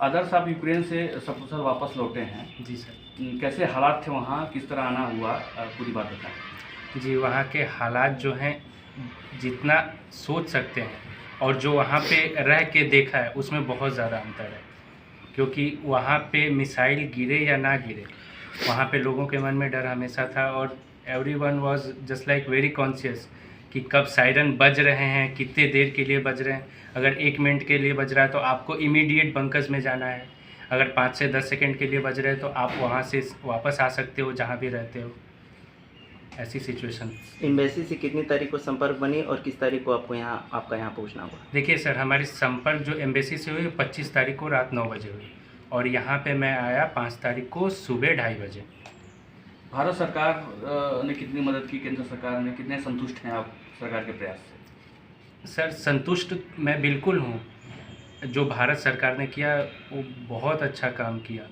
आदर्श, आप यूक्रेन से सकुशल वापस लौटे हैं। जी सर। कैसे हालात थे वहाँ, किस तरह आना हुआ, पूरी बात बताएं। जी, वहाँ के हालात जो हैं जितना सोच सकते हैं और जो वहाँ पे रह के देखा है उसमें बहुत ज़्यादा अंतर है, क्योंकि वहाँ पे मिसाइल गिरे या ना गिरे, वहाँ पे लोगों के मन में डर हमेशा था और everyone was just like very conscious कि कब सायरन बज रहे हैं, कितने देर के लिए बज रहे हैं। अगर 1 मिनट के लिए बज रहा है तो आपको इमीडिएट बंकर्स में जाना है, अगर 5 से 10 सेकंड के लिए बज रहे हैं तो आप वहाँ से वापस आ सकते हो जहाँ भी रहते हो। ऐसी सिचुएशन। एम्बेसी से कितनी तारीख को संपर्क बनी और किस तारीख को आपको आपका यहाँ पहुँचना हुआ? देखिए सर, हमारी संपर्क जो एम्बेसी से हुई 25 तारीख को रात 9 बजे हुई और यहाँ पे मैं आया 5 तारीख को सुबह 2:30 बजे। भारत सरकार ने कितनी मदद की, केंद्र सरकार ने कितने संतुष्ट हैं आप सरकार के प्रयास से? सर, संतुष्ट मैं बिल्कुल हूँ। जो भारत सरकार ने किया वो बहुत अच्छा काम किया,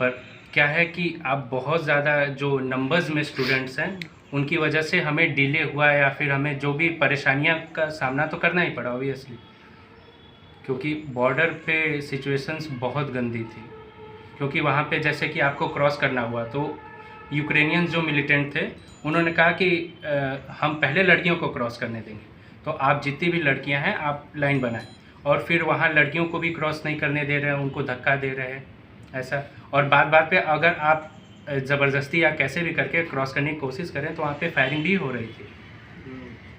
पर क्या है कि अब बहुत ज़्यादा जो नंबर्स में स्टूडेंट्स हैं उनकी वजह से हमें डिले हुआ या फिर हमें जो भी परेशानियां का सामना तो करना ही पड़ा ऑब्वियसली, क्योंकि बॉर्डर पे सिचुएशंस बहुत गंदी थी। क्योंकि वहाँ पे जैसे कि आपको क्रॉस करना हुआ तो यूक्रेनियंस जो मिलिटेंट थे उन्होंने कहा कि हम पहले लड़कियों को क्रॉस करने देंगे, तो आप जितनी भी लड़कियां हैं आप लाइन बनाएं, और फिर वहाँ लड़कियों को भी क्रॉस नहीं करने दे रहे हैं, उनको धक्का दे रहे हैं ऐसा। और बात पे अगर आप ज़बरदस्ती या कैसे भी करके क्रॉस करने की कोशिश करें तो वहाँ पे फायरिंग भी हो रही थी।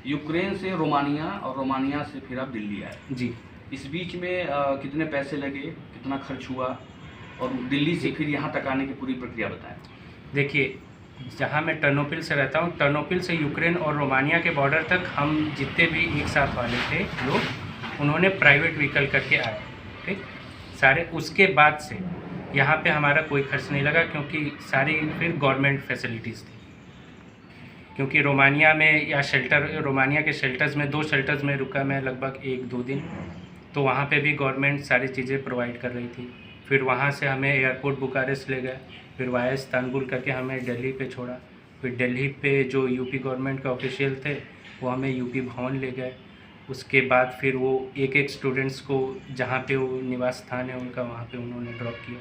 यूक्रेन से रोमानिया और रोमानिया से फिर आप दिल्ली आए जी। इस बीच में कितने पैसे लगे, कितना खर्च हुआ, और दिल्ली से फिर यहाँ तक आने की पूरी प्रक्रिया बताएं। देखिए, जहाँ मैं टर्नोपिल से रहता हूँ, टर्नोपिल से यूक्रेन और रोमानिया के बॉर्डर तक हम जितने भी एक साथ वाले थे लोग, उन्होंने प्राइवेट व्हीकल करके आए, ठीक सारे। उसके बाद से यहाँ पे हमारा कोई खर्च नहीं लगा, क्योंकि सारी फिर गवर्नमेंट फैसिलिटीज़ थी। क्योंकि रोमानिया में रोमानिया के शेल्टर्स में 2 शेल्टर्स में रुका मैं लगभग 1-2 दिन, तो वहाँ पे भी गवर्नमेंट सारी चीज़ें प्रोवाइड कर रही थी। फिर वहाँ से हमें एयरपोर्ट बुखारेस्ट ले गए, फिर वाया इस्तांबुल करके हमें दिल्ली पे छोड़ा। फिर दिल्ली पे जो यूपी गवर्नमेंट के ऑफिशियल थे वो हमें यूपी भवन ले गए। उसके बाद फिर वो एक स्टूडेंट्स को जहाँ पे वो निवास स्थान है उनका, वहाँ पे उन्होंने ड्रॉप किया।